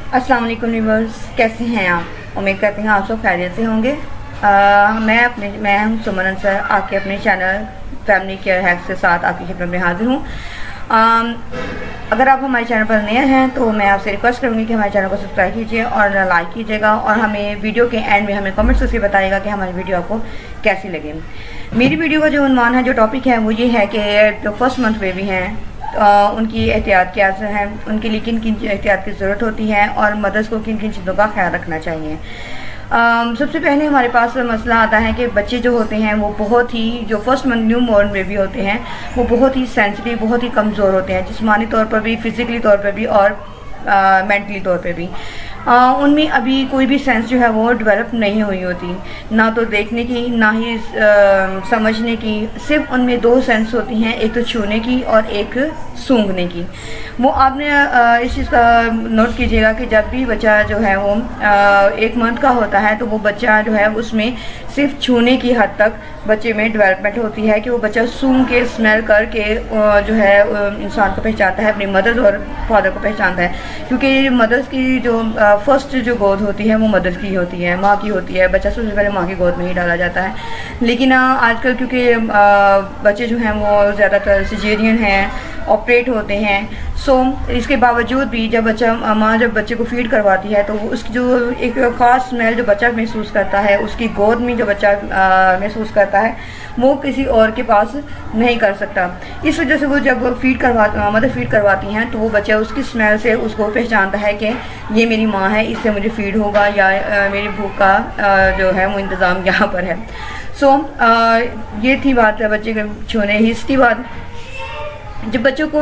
अस्सलाम वालेकुम व्यूअर्स, कैसे हैं आप? उम्मीद करते हैं आप सब खैरियत से होंगे। मैं हूं सुमन अंसर, आपके अपने चैनल फैमिली केयर हैक्स के साथ आपकी खिदमत में हाजिर हूं। अगर आप हमारे चैनल पर नए हैं तो मैं आपसे रिक्वेस्ट करूंगी कि हमारे चैनल को सब्सक्राइब कीजिए और लाइक कीजिएगा, और हमें वीडियो के एंड में हमें कमेंट्स करके बताइएगा कि हमारी वीडियो आपको कैसी लगे। मेरी वीडियो का जो उन्वान है, जो टॉपिक है, वो ये है कि जो फर्स्ट मंथ बेबी हैं उनकी एहतियात क्या हैं, उनके लिए किन किन एहतियात की ज़रूरत होती है और मदर्स को किन किन चीज़ों का ख्याल रखना चाहिए। सबसे पहले हमारे पास मसला आता है कि बच्चे जो होते हैं वो बहुत ही, जो first month new born baby होते हैं वो बहुत ही सेंसिटिव, बहुत ही कमज़ोर होते हैं, जिस्मानी तौर पर भी, फिज़िकली तौर पर भी और मेंटली तौर पे भी। उनमें अभी कोई भी सेंस जो है वो डेवलप नहीं हुई होती, ना तो देखने की ना ही समझने की। सिर्फ उनमें दो सेंस होती हैं, एक तो छूने की और एक सूंघने की। वो आपने इस चीज़ का नोट कीजिएगा कि जब भी बच्चा जो है वो 1 मंथ का होता है तो वो बच्चा जो है उसमें सिर्फ छूने की हद तक बच्चे में डेवलपमेंट होती है कि वो बच्चा सूंघ के, स्मेल करके जो है इंसान को पहचानता है, अपनी मदर और फादर को पहचानता है। क्योंकि मदर्स की जो फर्स्ट जो गोद होती है वो मदर की होती है, माँ की होती है। बच्चा सबसे पहले माँ की गोद में ही डाला जाता है। लेकिन आजकल क्योंकि बच्चे जो हैं वो ज़्यादातर सिजेरियन हैं, ऑपरेट होते हैं, सो इसके बावजूद भी जब माँ जब बच्चे को फीड करवाती है तो वो उसकी जो एक ख़ास स्मेल जो बच्चा महसूस करता है, उसकी गोद में जो बच्चा महसूस करता है, वो किसी और के पास नहीं कर सकता। इस वजह से वो जब मदर फीड करवाती हैं तो वो बच्चा उसकी स्मेल से उसको पहचानता है कि ये मेरी माँ है, इससे मुझे फीड होगा, या मेरी भूख का जो है वो इंतज़ाम यहाँ पर है। सो ये थी बात है बच्चे के छूने हिस्स की बात। जब बच्चों को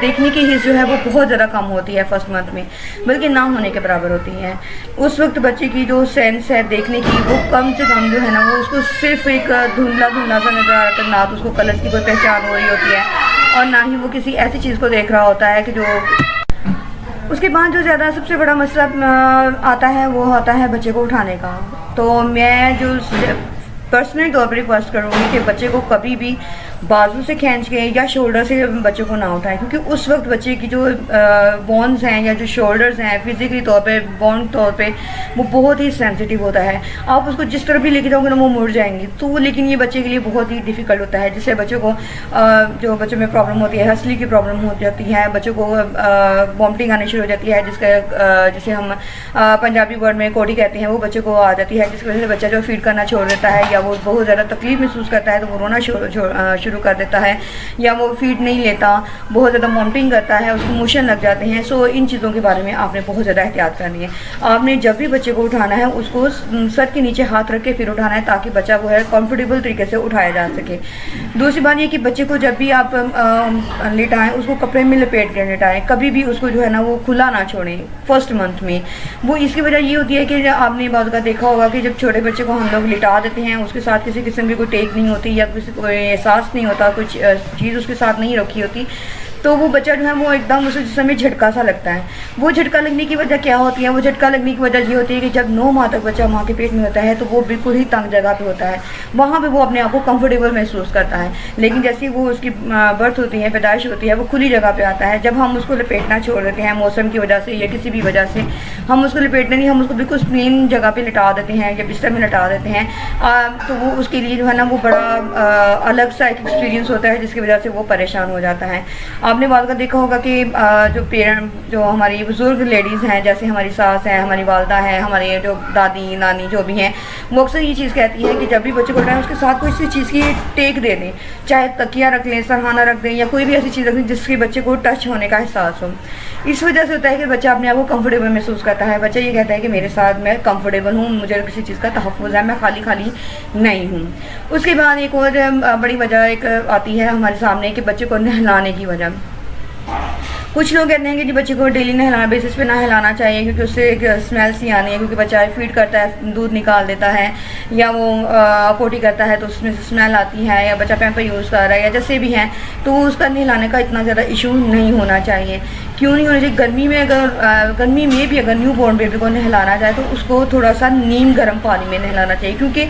देखने की हिस्स जो है वो बहुत ज़्यादा कम होती है फर्स्ट मंथ में, बल्कि ना होने के बराबर होती है। उस वक्त बच्चे की जो सेंस है देखने की वो कम से कम जो है ना, वो उसको सिर्फ एक धुंधला धुंधला सा नज़र आ रहा है, ना तो उसको कलर्स की कोई पहचान हो रही होती है और ना ही वो किसी ऐसी चीज़ को देख रहा होता है कि जो। उसके बाद जो ज़्यादा सबसे बड़ा मसला आता है वो होता है बच्चे को उठाने का। तो मैं जो पर्सनली तौर पर रिक्वेस्ट करूँगी कि बच्चे को कभी भी बाजू से खींच के या शोल्डर से बच्चे को ना उठाएं, क्योंकि उस वक्त बच्चे की जो बोन्स हैं या जो शोल्डर्स हैं फिज़िकली तौर पे, बोन तौर पे वो बहुत ही सेंसिटिव होता है। आप उसको जिस तरह भी लेके जाओगे ना वो मुड़ जाएंगी, तो लेकिन ये बच्चे के लिए बहुत ही डिफ़िकल्ट होता है, जिससे बच्चों को जो बच्चों में प्रॉब्लम होती है, हंसली की प्रॉब्लम हो जाती है, बच्चों को वॉमिटिंग आनी शुरू हो जाती है, जिसे हम पंजाबी वर्ड में कोडी कहते हैं, वो बच्चे को आ जाती है, जिसकी वजह से बच्चा जो फीड करना छोड़ देता है, या वो बहुत ज़्यादा तकलीफ महसूस करता है तो वो रोना शुरू कर देता है, या वो फीड नहीं लेता, बहुत ज़्यादा वॉमिटिंग करता है, उसको मोशन लग जाते हैं। सो इन चीज़ों के बारे में आपने बहुत ज़्यादा एहतियात करनी है। आपने जब भी बच्चे को उठाना है उसको सर के नीचे हाथ रख के फिर उठाना है, ताकि बच्चा वो है कंफर्टेबल तरीके से उठाया जा सके। दूसरी बात ये कि बच्चे को जब भी आप लिटाएं उसको कपड़े में लपेट कर लिटाएं, कभी भी उसको जो है ना वो खुला ना छोड़ें फर्स्ट मंथ में। वो इसकी वजह ये होती है कि आपने बात का देखा होगा कि जब छोटे बच्चे को हम लोग लिटा देते हैं, उसके साथ किसी किस्म की कोई टेक नहीं होती या किसी को एहसास नहीं होता, कुछ चीज़ उसके साथ नहीं रखी होती, तो वो बच्चा जो है वो एकदम उसे जिस समय झटका सा लगता है। वो झटका लगने की वजह क्या होती है? वो झटका लगने की वजह ये होती है कि जब 9 माह तक बच्चा माँ के पेट में होता है तो वो बिल्कुल ही तंग जगह पे होता है, वहाँ पे वो अपने आप को कंफर्टेबल महसूस करता है। लेकिन जैसे वो उसकी बर्थ होती है, पैदाइश होती है, वो खुली जगह पे आता है। जब हम उसको लपेटना छोड़ देते हैं मौसम की वजह से या किसी भी वजह से, हम उसको लपेटने नहीं, हम उसको बिल्कुल प्लेन जगह पर लिटा देते हैं या बिस्तर में लिटा देते हैं, तो वो उसके लिए जो है ना वो बड़ा अलग सा एक एक्सपीरियंस होता है, जिसकी वजह से वो परेशान हो जाता है। आपने बात का देखा होगा कि जो हमारी बुज़ुर्ग लेडीज़ हैं, जैसे हमारी सास हैं, हमारी वालदा हैं, हमारी जो दादी नानी जो भी हैं, वो अक्सर ये चीज़ कहती हैं कि जब भी बच्चे को उठाएं उसके साथ कोई सी चीज़ की टेक दे दें, चाहे तकिया रख लें, सरहाना रख दें, या कोई भी ऐसी चीज़ रख दें जिसके बच्चे को टच होने का एहसास हो। इस वजह से होता है कि बच्चा अपने आप को कंफर्टेबल महसूस करता है। बच्चा ये कहता है कि मेरे साथ मैं कंफर्टेबल हूँ, मुझे किसी चीज़ का तहफ़्फ़ुज़ है, मैं खाली खाली नहीं हूँ। उसके बाद एक और बड़ी वजह एक आती है हमारे सामने कि बच्चे को नहलाने की वजह। कुछ लोग कहते हैं कि जी बच्चे को डेली नहलाना बेसिस पे ना हिलाना चाहिए, क्योंकि उससे एक स्मेल सी आनी है, क्योंकि बच्चा फीड करता है, दूध निकाल देता है, या वो पोटी करता है तो उसमें से स्मेल आती है, या बच्चा पैम्पर यूज़ कर रहा है या जैसे भी हैं, तो उसका नहलाने का इतना ज़्यादा इशू नहीं होना चाहिए। क्यों नहीं होना चाहिए? गर्मी में भी अगर न्यू बॉर्न बेबी को नहलाना जाए तो उसको थोड़ा सा नीम गर्म पानी में नहलाना चाहिए, क्योंकि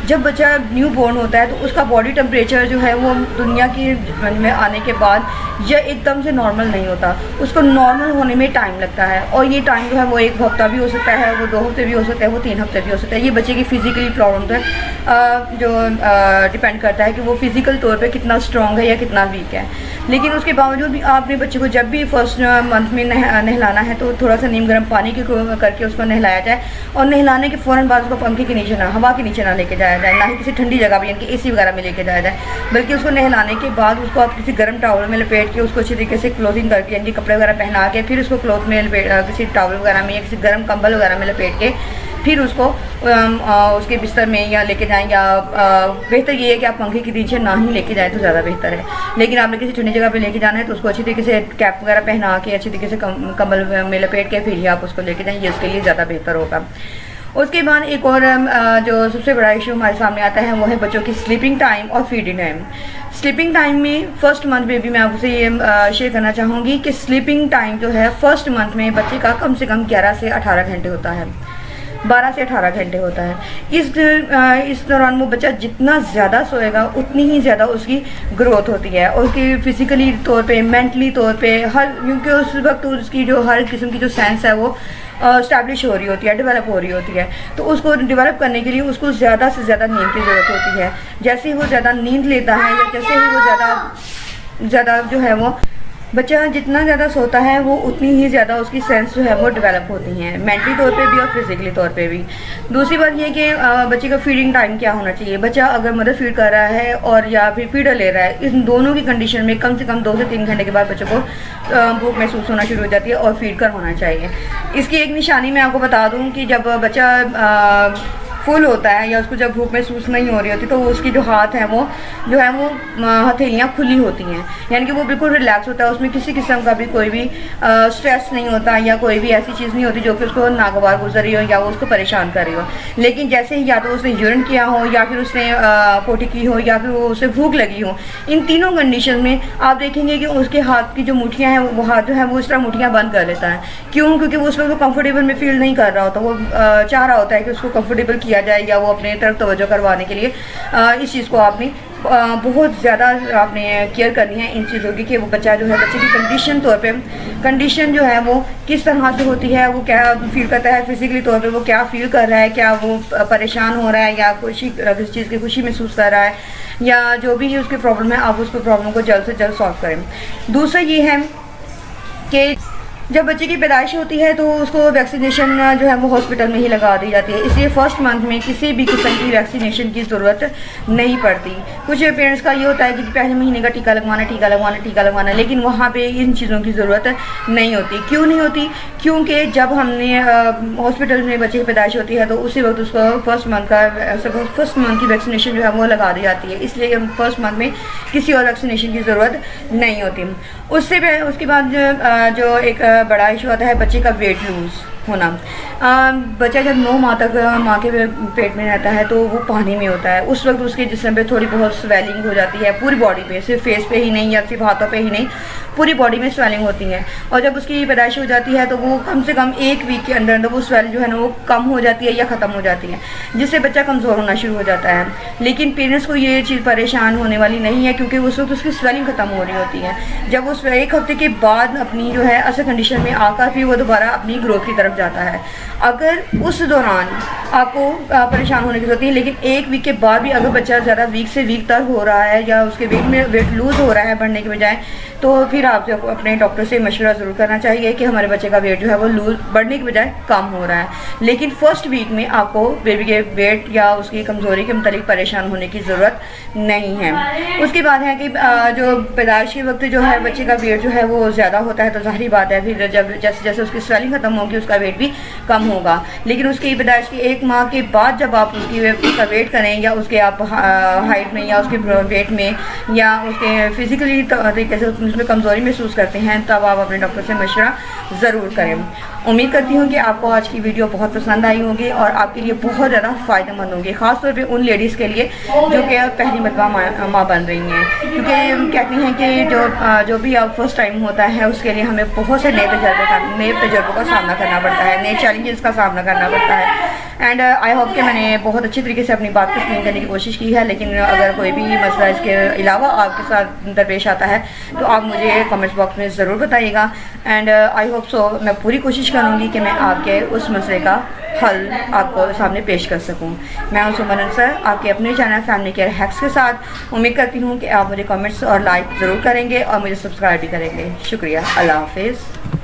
जब बच्चा न्यू बॉर्न होता है तो उसका बॉडी टेम्परेचर जो है वो दुनिया की में आने के बाद यह एकदम से नॉर्मल नहीं होता, उसको नॉर्मल होने में टाइम लगता है। और ये टाइम जो है वो 1 हफ्ता भी हो सकता है, वो 2 हफ्ते भी हो सकता है, वो 3 हफ्ते भी हो सकता है। ये बच्चे की फिजिकली प्रॉब्लम पर जो डिपेंड करता है कि वो फिजिकल तौर पे कितना स्ट्रॉन्ग है या कितना वीक है। लेकिन उसके बावजूद भी आपने बच्चे को जब भी फर्स्ट मंथ में नहलाना है तो थोड़ा सा नीम गर्म पानी करके उसको नहलाया जाए, और नहलाने के फ़ौरन बाद उसको पंखे के नीचे ना, हवा के नीचे ना लेके जाया जाए, ना ही किसी ठंडी जगह पर यानी कि AC वगैरह में लेके जाया जाए, बल्कि उसको नहलाने के बाद उसको आप किसी गर्म टॉवल में लपेट के उसको अच्छी तरीके से क्लोथिंग करके यानी कि कपड़े वगैरह पहना के फिर उसको क्लॉथ में किसी टॉवल वगैरह में या किसी गर्म कंबल वगैरह में लपेट के फिर उसको उसके बिस्तर में या लेके जाएं, या बेहतर ये है कि आप पंखे के नीचे ना ही लेके जाएं तो ज़्यादा बेहतर है। लेकिन आपने किसी ठंडी जगह पे लेके जाना है तो उसको अच्छी तरीके से कैप वगैरह पहना के अच्छी तरीके से कंबल में लपेट के फिर ही आप उसको लेके जाएं, ये उसके लिए ज़्यादा बेहतर होगा। उसके बाद एक और जो सबसे बड़ा इशू हमारे सामने आता है वो है बच्चों की स्लीपिंग टाइम और फीडिंग टाइम। स्लीपिंग टाइम में फर्स्ट मंथ में भी मैं आपसे ये शेयर करना चाहूँगी कि स्लीपिंग टाइम जो है फर्स्ट मंथ में बच्चे का कम से कम 11 से 18 घंटे होता है, 12 से 18 घंटे होता है। इस दौरान वो बच्चा जितना ज़्यादा सोएगा उतनी ही ज़्यादा उसकी ग्रोथ होती है, और उसकी फिज़िकली तौर पे, मेंटली तौर पे हर, क्योंकि उस वक्त उसकी जो हर किस्म की जो सेंस है वो स्टैब्लिश हो रही होती है, डेवलप हो रही होती है। तो उसको डेवलप करने के लिए उसको ज़्यादा से ज़्यादा नींद की ज़रूरत होती है। जैसे ही वो ज़्यादा नींद लेता है या जैसे ही वो ज़्यादा जो है वो बच्चा जितना ज़्यादा सोता है वो उतनी ही ज़्यादा उसकी सेंस जो है वो डेवलप होती हैं, मेंटली तौर पे भी और फिज़िकली तौर पे भी। दूसरी बात ये कि बच्चे का फीडिंग टाइम क्या होना चाहिए। बच्चा अगर मदर फीड कर रहा है और या फिर फीडर ले रहा है, इन दोनों की कंडीशन में कम से कम 2 से 3 घंटे के बाद बच्चे को भूख महसूस होना शुरू हो जाती है और फीड कर होना चाहिए। इसकी एक निशानी मैं आपको बता दूँ कि जब बच्चा फुल होता है या उसको जब भूख महसूस नहीं हो रही होती तो उसकी जो हाथ है वो जो है वो हथेलियाँ खुली होती हैं, यानी कि वो बिल्कुल रिलैक्स होता है, उसमें किसी किस्म का भी कोई भी स्ट्रेस नहीं होता या कोई भी ऐसी चीज़ नहीं होती जो कि उसको नागवार गुजर रही हो या वो उसको परेशान कर रही हो। लेकिन जैसे ही या तो उसने यूरिन किया हो या फिर उसने पोटी की हो या फिर उसे भूख लगी हो, इन तीनों कंडीशन में आप देखेंगे कि उसके हाथ की जो मुठियाँ हैं वो हाथ जो है वो इस तरह मुठियाँ बंद कर लेता है। क्यों? क्योंकि वो उस वक्त कंफर्टेबल में फील नहीं कर रहा होता, वो चाह रहा होता है कि उसको कंफर्टेबल किया जाए या वो अपने तरफ तवज्जो करवाने के लिए इस चीज़ को आपने बहुत ज़्यादा आपने केयर करनी है इन चीज़ों की, कि वो बच्चा जो है बच्चे की कंडीशन जो है वो किस तरह से होती है, वो क्या फील करता है फिज़िकली तौर पे, वो क्या फील कर रहा है, क्या वो परेशान हो रहा है या किसी चीज़ की खुशी महसूस कर रहा है या जो भी उसकी प्रॉब्लम है, आप उसको प्रॉब्लम को जल्द से जल्द सॉल्व करें। दूसरा ये है कि जब बच्चे की पैदाइश होती है तो उसको वैक्सीनेशन जो है वो हॉस्पिटल में ही लगा दी जाती है, इसलिए फर्स्ट मंथ में किसी भी किस्म की वैक्सीनेशन की ज़रूरत नहीं पड़ती। कुछ पेरेंट्स का ये होता है कि पहले महीने का टीका लगवाना, लेकिन वहाँ पे इन चीज़ों की ज़रूरत नहीं होती। क्यों नहीं होती? क्योंकि जब हमने हॉस्पिटल में बच्चे की पैदाइश होती है तो उसी वक्त उसको फर्स्ट मंथ की वैक्सीनेशन जो है वो लगा दी जाती है, इसलिए फर्स्ट मंथ में किसी और वैक्सीनेशन की ज़रूरत नहीं होती। उसके बाद जो एक बड़ा इशू आता है बच्चे का वेट लूज़ होना। बच्चा जब 9 माह तक माँ के पेट में रहता है तो वो पानी में होता है, उस वक्त उसके जिस्म पे थोड़ी बहुत स्वेलिंग हो जाती है पूरी बॉडी पे, सिर्फ फेस पे ही नहीं या सिर्फ हाथों पे ही नहीं, पूरी बॉडी में स्वेलिंग होती है। और जब उसकी पैदाइश हो जाती है तो वो कम से कम 1 वीक के अंदर अंदर वो स्वेलिंग जो है ना वो कम हो जाती है या ख़त्म हो जाती है, जिससे बच्चा कमज़ोर होना शुरू हो जाता है। लेकिन पेरेंट्स को ये चीज़ परेशान होने वाली नहीं है, क्योंकि उस वक्त उसकी स्वेलिंग ख़त्म हो रही होती है। जब उस 1 हफ्ते के बाद अपनी जो है असल कंडीशन में आकर फिर वो दोबारा अपनी ग्रोथ की तरफ जाता है। अगर उस दौरान आपको परेशान होने की जरूरत नहीं, लेकिन 1 वीक के बाद भी अगर बच्चा ज़्यादा वीक से वीक तक हो रहा है या उसके वेट लूज़ हो रहा है बढ़ने के बजाय, तो फिर आपको अपने डॉक्टर से मशवरा ज़रूर करना चाहिए कि हमारे बच्चे का वेट जो है वो बढ़ने के बजाय कम हो रहा है। लेकिन फर्स्ट वीक में आपको बेबी के वेट या उसकी कमज़ोरी के मुतालिक परेशान होने की ज़रूरत नहीं है। उसके बाद है कि जो पैदाइश के वक्त जो है बच्चे का वेट जो है वो ज़्यादा होता है, तो ज़ाहिर बात है फिर जब जैसे जैसे उसकी स्वेलिंग ख़त्म होगी उसका वेट भी कम होगा। लेकिन उसकी पैदाइश के 1 माह के बाद जब आप उसका वेट करें या उसके आप हाइट में या उसके वेट में या उसके फिज़िकली तरीके से उसमें कमज़ोरी कमज़ोरी महसूस करते हैं तब आप अपने डॉक्टर से मशवरा ज़रूर करें। उम्मीद करती हूँ कि आपको आज की वीडियो बहुत पसंद आई होगी और आपके लिए बहुत ज़्यादा फ़ायदेमंद होगी, ख़ासतौर पे उन लेडीज़ के लिए जो कि पहली मरतबा माँ बन रही हैं, क्योंकि कहती हैं कि जो भी अब फर्स्ट टाइम होता है उसके लिए हमें बहुत से नए तजुर्बों का सामना करना पड़ता है, नए चैलेंजेस का सामना करना पड़ता है। एंड आई होप कि मैंने बहुत अच्छी तरीके से अपनी बात को एक्सप्लेन करने की कोशिश की है, लेकिन अगर कोई भी मसला इसके अलावा आपके साथ दरपेश आता है तो आप मुझे कमेंट्स बॉक्स में ज़रूर बताइएगा। एंड आई होप सो मैं पूरी कोशिश करूँगी कि मैं आपके उस मसले का हल आपको सामने पेश कर सकूं। मैं हूं सुमन अंसर, आपके अपने चैनल फैमिली केयर हैक्स के साथ। उम्मीद करती हूं कि आप मुझे कमेंट्स और लाइक ज़रूर करेंगे और मुझे सब्सक्राइब भी करेंगे। शुक्रिया, अल्लाह हाफिज़।